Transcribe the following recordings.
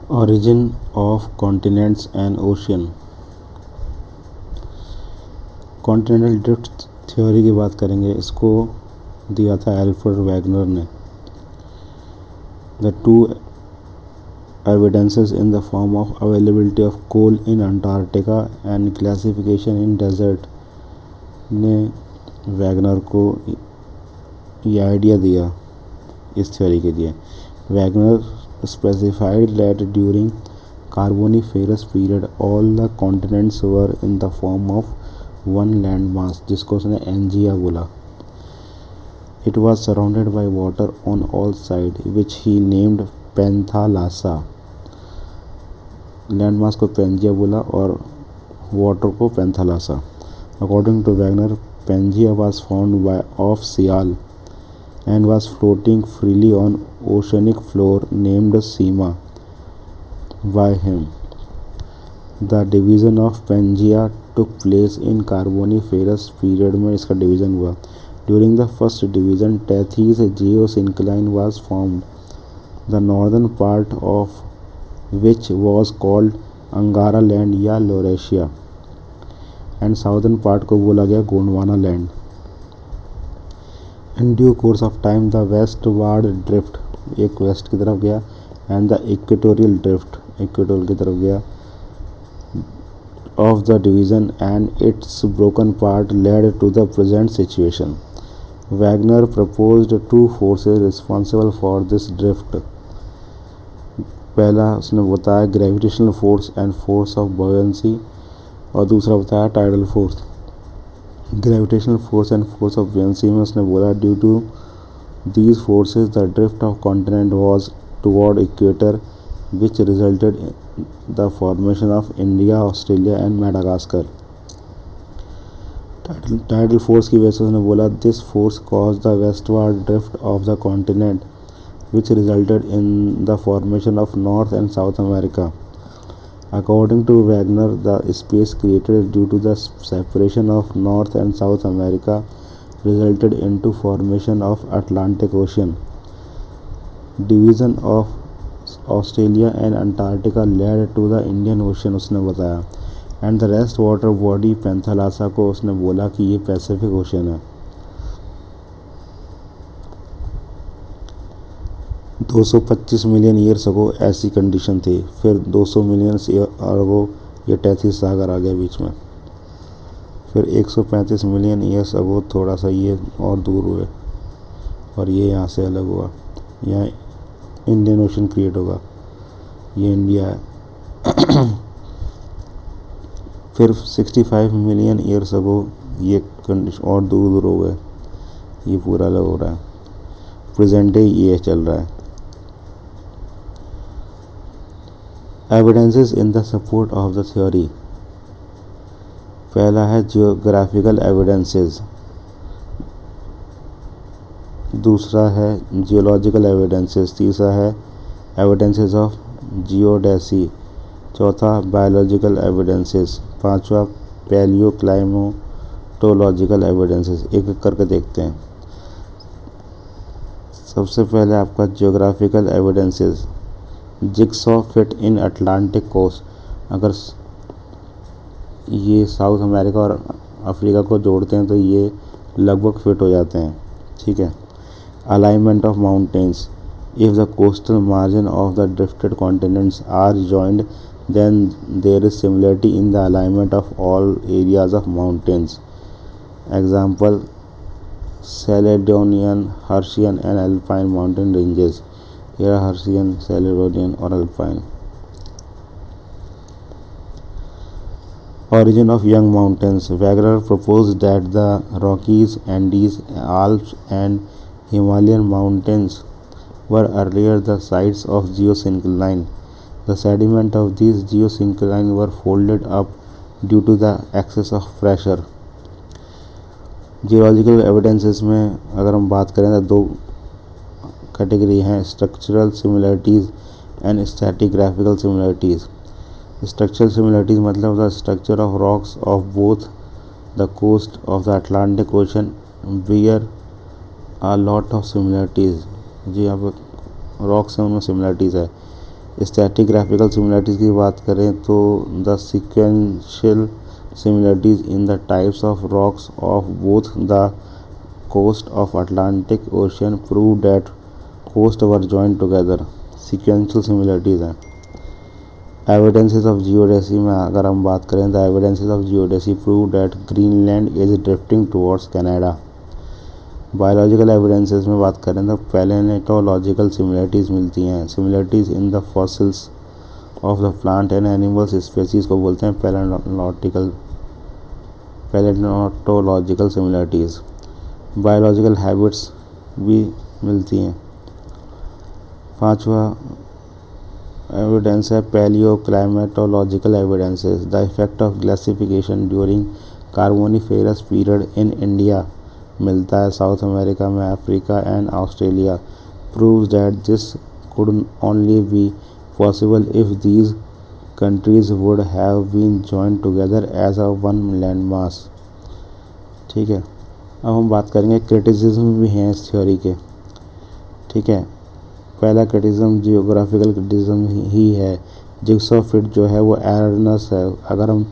Origin of continents and ocean. Continental drift theory की बात करेंगे। इसको दिया था एल्फ्रेड वैगनर ने। The two evidences in the form of availability of coal in Antarctica and classification in desert ने Wagner को ये आइडिया दिया इस थ्योरी के लिए। Wagner specified that during Carboniferous period all the continents were in the form of one landmass, जिसको उसने एंजिया बोला। It was surrounded by water on all sides, which he named Panthalassa. Landmass को Pangaea बोला और water को Panthalassa. According to Wegener, Pangaea was found by off Sial and was floating freely on oceanic floor named Sima by him. The division of Pangaea took place in Carboniferous period में इसका division हुआ। During the first division, Tethys geosyncline was formed, the northern part of which was called Angara land या Laurasia and southern part को बोला गया Gondwana land. In due course of time the westward drift, एक west की तरफ गया, and the equatorial drift, equatorial की तरफ गया of the division and its broken part led to the present situation. Wagner proposed two forces responsible for this drift. पहला उसने बताया gravitational force and force of buoyancy, और दूसरा बताया tidal force. Gravitational force and force of buoyancy में उसने बोला due to these forces the drift of continent was toward equator which resulted in the formation of India, Australia and Madagascar. Tidal force की वजह से उसने बोला this force caused the westward drift of the continent which resulted in the formation of North and South America. According to Wagner, the space created due to the separation of North and South America resulted into formation of Atlantic Ocean. Division of Australia and Antarctica led to the Indian ocean उसने बताया, and the rest water body Panthalassa को उसने बोला कि ये Pacific ocean है। 225 million years ago ऐसी condition थी, फिर 200 मिलियन ईयर अगो ये टेथिस सागर आ गया बीच में, फिर 135 मिलियन ईयर्स अगो थोड़ा सा ये और दूर हुए और ये यहाँ से अलग हुआ, यहाँ इंडियन ओशन क्रिएट होगा, ये इंडिया है। फिर 65 मिलियन ईयर्स अगो ये कंडीशन और दूर दूर हो गए, ये पूरा अलग हो रहा है। प्रेजेंट डे ये चल रहा है। Evidences in the support of the theory. पहला है जियोग्राफिकल एविडेंसेस, दूसरा है जियोलॉजिकल एविडेंसेस, तीसरा है एविडेंसेस ऑफ जियोडेसी, चौथा बायोलॉजिकल एविडेंसेस, पांचवा पैलियो क्लाइमेटोलॉजिकल एविडेंसेस। एक एक करके देखते हैं। सबसे पहले आपका geographical evidences. Jigsaw fit in Atlantic coast, अगर ये साउथ अमेरिका और अफ्रीका को जोड़ते हैं तो ये लगभग फिट हो जाते हैं, ठीक है। Alignment of mountains. If the coastal margin of the drifted continents are joined, then there is similarity in the alignment of all areas of mountains. Example: Caledonian, Hercynian and Alpine mountain ranges. Here are Hercynian, Caledonian or Alpine. Origin of young mountains. Wagner proposed that the Rockies, Andes, Alps and Himalayan mountains were earlier the sites of geosyncline. The sediment of these geosyncline were folded up due to the excess of pressure. Geological evidences में अगर हम बात करें तो दो category हैं, structural similarities and stratigraphical similarities. Structural similarities मतलब the structure of rocks of both the coast of the Atlantic ocean bear a lot of similarities। जी यहाँ पर रॉक्स हैं, उनमें सिमिलरिटीज़ है। स्टैटिग्राफिकल सिमिलरिटीज़ की बात करें तो the sequential similarities in the types of rocks of both the coast of Atlantic ocean prove that coast were joined together. Sequential similarities हैं। एविडेंसेस ऑफ जियोडेसी में अगर हम बात करें तो evidences of geodesy prove that Greenland is drifting towards Canada. Biological evidences में बात करें तो पैलेंटोलॉजिकल सिमिलरिटीज़ मिलती हैं। Similarities in the fossils of the plant and animals species को बोलते हैं पैलेंटोलॉजिकल सिमिलरिटीज़। बायोलॉजिकल हैबिट्स भी मिलती हैं। पांचवा एविडेंस है palaeo climatological evidences. The effect of glacification during carboniferous period in India मिलता है साउथ अमेरिका में, Africa and Australia. Proves that this could only be possible if these countries would have been joined together as a one land mass. ठीक है, अब हम बात करेंगे criticism भी हैं इस थ्योरी के। ठीक है, पहला क्रिटिसिज्म जियोग्राफिकल क्रिटिसिज्म ही है। जिग्सॉ फिट जो है वो एररनेस है। अगर हम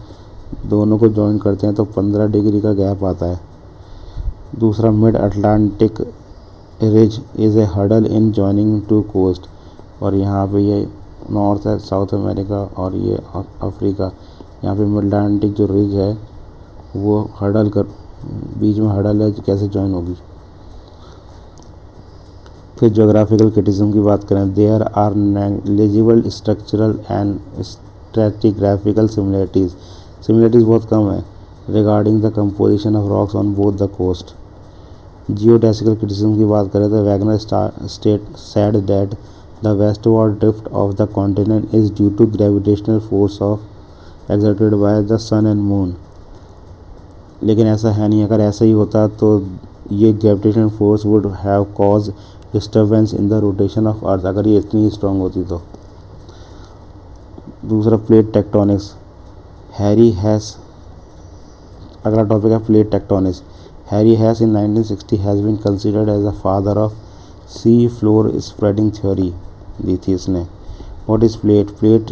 दोनों को जॉइन करते हैं तो 15 डिग्री का गैप आता है। दूसरा, mid Atlantic ridge is a hurdle in joining two coast, और यहाँ पे ये नॉर्थ है साउथ अमेरिका और ये अफ्रीका। यहाँ पे मिड अटलांटिक जो रिज है वो हर्डल कर बीच में हर्डल है, कैसे जॉइन होगी। फिर जोग्राफिकल क्रिटिसिज्म की बात करें, there are negligible structural and stratigraphical similarities बहुत कम है regarding the composition of rocks on both the coast. Geodesical criticism की बात करें तो Wagner said that the westward drift of the continent is due to gravitational force of exerted by the sun and moon. लेकिन ऐसा है नहीं। अगर ऐसा ही होता तो ये gravitational force would have cause disturbance in the rotation of earth, अगर ये इतनी स्ट्रांग होती तो। दूसरा, प्लेट टेक्टोनिक्स। हैरी हैस, अगला टॉपिक है plate tectonics. Harry Hess in 1960 has been considered as the father of sea floor spreading theory दी थी इसने। What is plate? Plate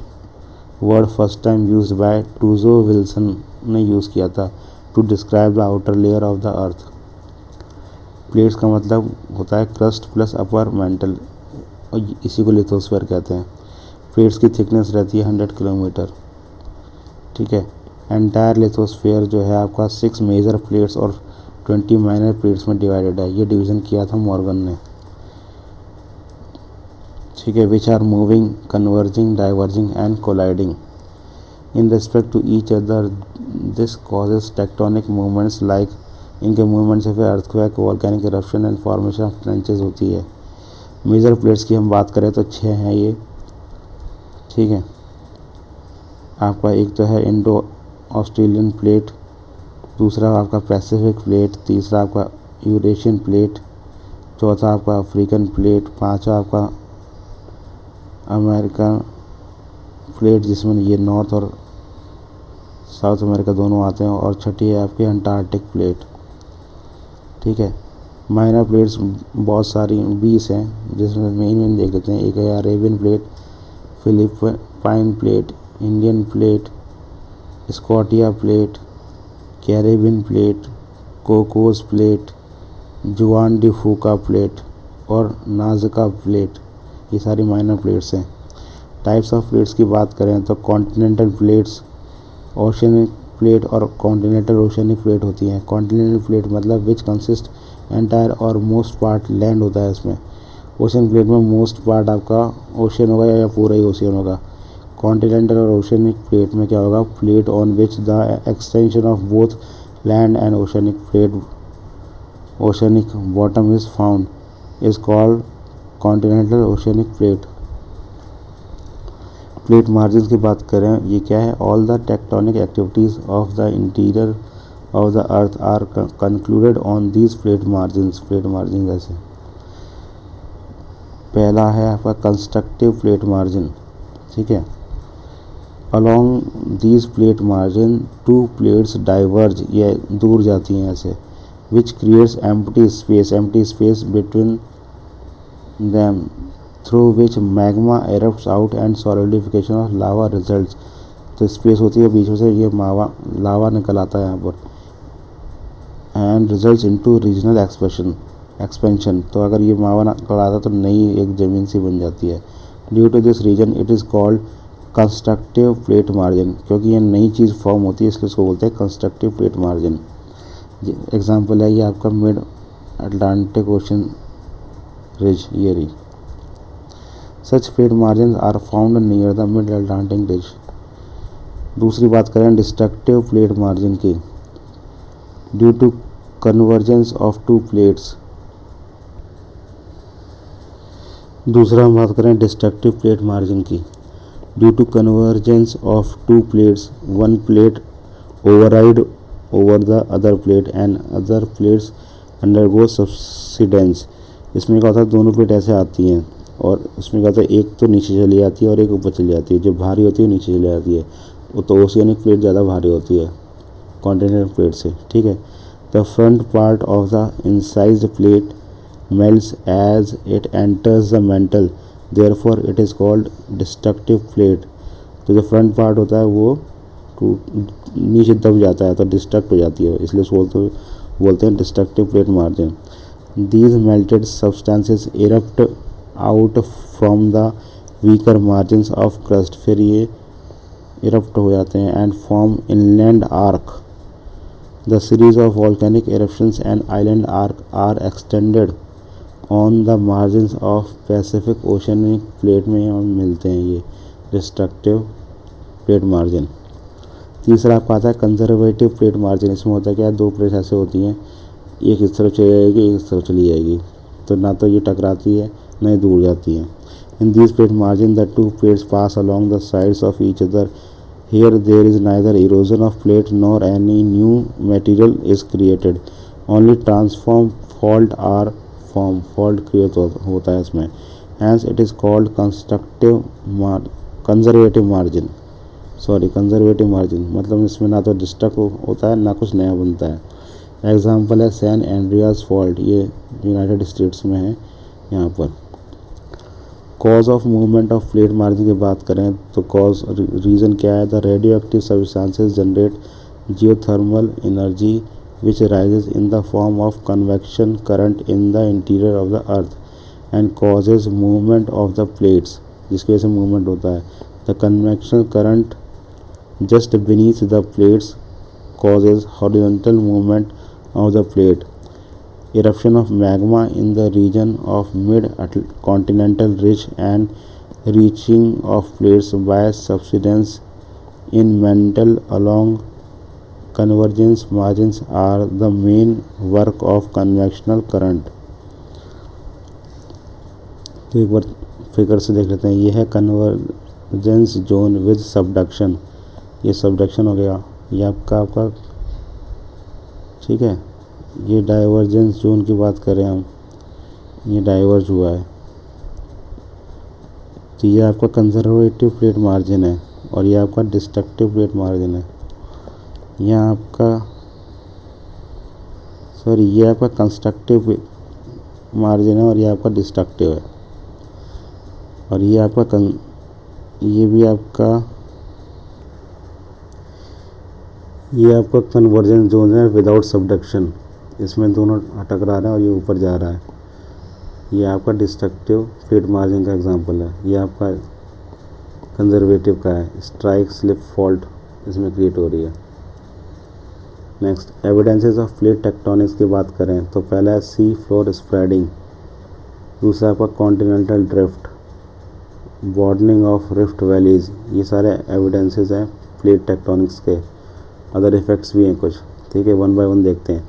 word first time used by Tuzo Wilson ने use किया था to describe the outer layer of the earth. Plates का मतलब होता है क्रस्ट प्लस अपर मेंटल, और इसी को लिथोस्फीयर कहते हैं। प्लेट्स की थिकनेस रहती है 100 किलोमीटर। ठीक है, एंटायर लिथोस्फीयर जो है आपका 6 मेजर प्लेट्स और 20 माइनर प्लेट्स में डिवाइडेड है। ये डिवीज़न किया था मॉर्गन ने। ठीक है, which are moving, converging, diverging and colliding in respect to each other. This causes tectonic movements like, इनके मूवमेंट से फिर earthquake, volcanic eruption and formation of trenches होती है। मेजर प्लेट्स की हम बात करें तो 6 हैं ये। ठीक है, आपका एक तो है इंडो ऑस्ट्रेलियन प्लेट, दूसरा आपका पैसिफिक प्लेट, तीसरा आपका यूरेशियन प्लेट, चौथा आपका अफ्रीकन प्लेट, पांचवा आपका अमेरिकन प्लेट जिसमें ये नॉर्थ और साउथ अमेरिका दोनों आते हैं, और छठी है आपकी अंटार्कटिक प्लेट। ठीक है, माइनर प्लेट्स बहुत सारी 20 हैं, जिसमें मेन देख लेते हैं। एक है Arabian plate, Philippine plate, Indian plate, Scotia plate, Caribbean plate, Cocos plate, जुआन डी फूका प्लेट और नाज़का प्लेट। ये सारी माइनर प्लेट्स हैं। टाइप्स ऑफ प्लेट्स की बात करें तो कॉन्टिनेंटल प्लेट्स, ओशियनिक प्लेट और कॉन्टिनेंटल ओशियनिक प्लेट होती हैं। कॉन्टिनेंटल प्लेट मतलब विच कंसिस्ट एंटायर और मोस्ट पार्ट लैंड होता है इसमें। ओशियन प्लेट में मोस्ट पार्ट आपका ओशियन होगा या पूरा ही ओशियन होगा। कॉन्टिनेंटल और ओशियनिक प्लेट में क्या होगा, plate on which the extension of both land and oceanic plate oceanic bottom is found is called continental oceanic plate. Plate margin की बात करें, ये क्या है, all the tectonic activities of the interior of the earth are concluded on these plate margin. Plate margin जैसे पहला है आपका कंस्ट्रक्टिव प्लेट मार्जिन। ठीक है, along these plate margin two plates diverge, ये दूर जाती हैं ऐसे, which creates empty space between them through which magma erupts out and solidification of lava results। तो स्पेस होती है बीच में से, ये लावा निकल आता है यहाँ पर, and results into regional expansion. तो अगर ये मावा निकल आता तो नई एक ज़मीन सी बन जाती है। Due to this reason it is called constructive plate margin, क्योंकि ये नई चीज़ फॉर्म होती है इसलिए इसको बोलते हैं कंस्ट्रक्टिव प्लेट मार्जिन। एग्जाम्पल है ये आपका मिड अटलांटिक ओशन रिज, ये रही। Such plate margin are found near the mid Atlantic ridge. दूसरी बात करें डिस्ट्रक्टिव प्लेट मार्जिन की, due to convergence of two plates. दूसरा हम बात करें डिस्ट्रक्टिव प्लेट मार्जिन की, due to convergence of two plates one plate override over the other plate and other plates undergo subsidence. इसमें क्या होता है, दोनों प्लेट ऐसे आती हैं और उसमें क्या होता है, एक तो नीचे चली जाती है और एक ऊपर चली जाती है। जो भारी होती है नीचे चली जाती है, तो ओशियनिक प्लेट ज़्यादा भारी होती है कॉन्टिनेंटल प्लेट से, ठीक है। The front part of the incised plate melts as it enters the mantle, therefore it is called destructive plate. तो जो फ्रंट पार्ट होता है वो नीचे दब जाता है तो डिस्ट्रक्ट हो जाती है, इसलिए उसको बोलते हैं destructive plate margin. These melted substances erupt out from the weaker margins of crust, फिर ये इरप्ट हो जाते हैं and form inland arc. The series of volcanic eruptions and island arc are extended on the margins of Pacific oceanic plate में हम मिलते हैं ये डिस्ट्रक्टिव प्लेट मार्जिन। तीसरा आपका आता है कंजर्वेटिव प्लेट मार्जिन। इसमें होता है क्या, दो प्लेट ऐसे होती हैं, एक इस तरफ चली जाएगी एक इस तरफ चली जाएगी, तो ना तो ये टकराती है ना ही दूर जाती है। In this plate margin the two plates pass along the sides of each other. Here there is neither erosion of plate nor any new material is created, only transform fault are form, fault create होता है इसमें। Hence it is called conservative margin, conservative margin. मतलब इसमें ना तो destruct होता है ना कुछ नया बनता है। एग्जाम्पल है सैन एंड्रियास फॉल्ट, ये यूनाइटेड स्टेट्स में है यहाँ पर। Cause of movement of plate margin की बात करें तो कॉज रीज़न क्या है, the radio active substances generate geothermal energy which rises in the form of convection current in the interior of the earth and causes movement of the plates, जिसकी वजह से movement होता है। The convection current just beneath the plates causes horizontal movement of the plate. Eruption of magma in the region of mid-continental ridge and reaching of plates by subsidence in mantle along convergence margins are the main work of convectional current। तो एक बार figure से देख लेते हैं। ये है convergence zone with subduction, ये subduction हो गया, ये आपका ठीक है। ये डाइवर्जेंस जोन की बात करें हम, ये डाइवर्ज हुआ है, तो ये आपका कंजर्वेटिव प्लेट मार्जिन है और ये आपका डिस्ट्रक्टिव प्लेट मार्जिन है। यहाँ आपका ये आपका कंस्ट्रक्टिव मार्जिन है और ये आपका डिस्ट्रक्टिव है। और ये आपका ये भी आपका ये आपका कन्वर्जेंस जोन है विदाउट सबडक्शन, इसमें दोनों टकरा रहे हैं और ये ऊपर जा रहा है। ये आपका डिस्ट्रक्टिव प्लेट मार्जिन का एग्जांपल है। ये आपका कंजर्वेटिव का है, स्ट्राइक स्लिप फॉल्ट इसमें क्रिएट हो रही है। Next evidences of plate tectonics की बात करें तो पहला है सी फ्लोर स्प्रेडिंग, दूसरा आपका continental drift, broadening of rift valleys, ये सारे एविडेंसेस हैं प्लेट टेक्टोनिक्स के। अदर इफेक्ट्स भी हैं कुछ, ठीक है, वन बाय वन देखते हैं।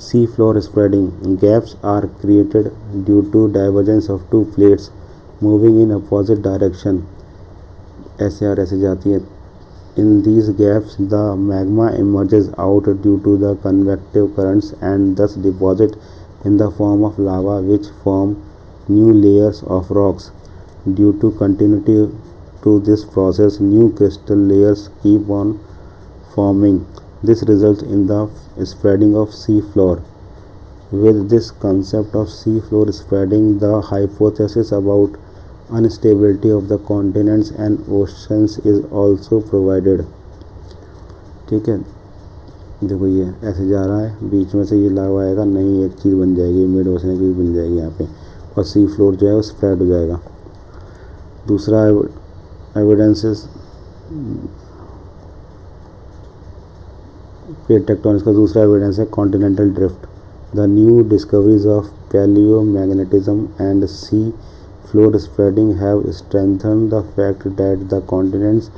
Sea floor spreading, gaps are created due to divergence of two plates moving in opposite direction, ऐसे जाती है। In these gaps the magma emerges out due to the convective currents and thus deposit in the form of lava which form new layers of rocks. Due to continuity to this process new crystal layers keep on forming. This results in the spreading of sea floor. With this concept of sea floor spreading, the hypothesis about instability of the continents and oceans is also provided. ठीक है, देखो ये ऐसे जा रहा है, बीच में से ये लावा आएगा, नई एक चीज़ बन जाएगी, मिड ओशन की बन जाएगी यहाँ पे, और सी फ्लोर जो है वो स्प्रेड हो जाएगा। दूसरा एविडेंसेस प्लेट टेक्टोनिक्स का दूसरा एविडेंस है continental drift. The new discoveries of palaeomagnetism and sea floor spreading have strengthened the fact that the continents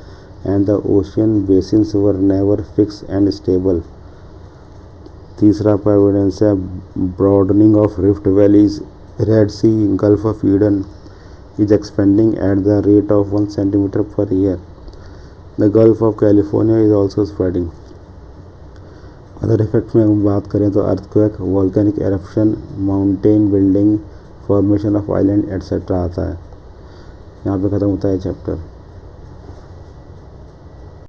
and the ocean basins were never fix and stable. तीसरा evidence है broadening of rift valleys. Red Sea, Gulf of Aden is expanding at the rate of 1 centimeter per year. The Gulf of California is also spreading. Other effect में हम बात करें तो earthquake, volcanic eruption, mountain building, formation of island etcetera आता है। यहाँ पे ख़त्म होता है चैप्टर।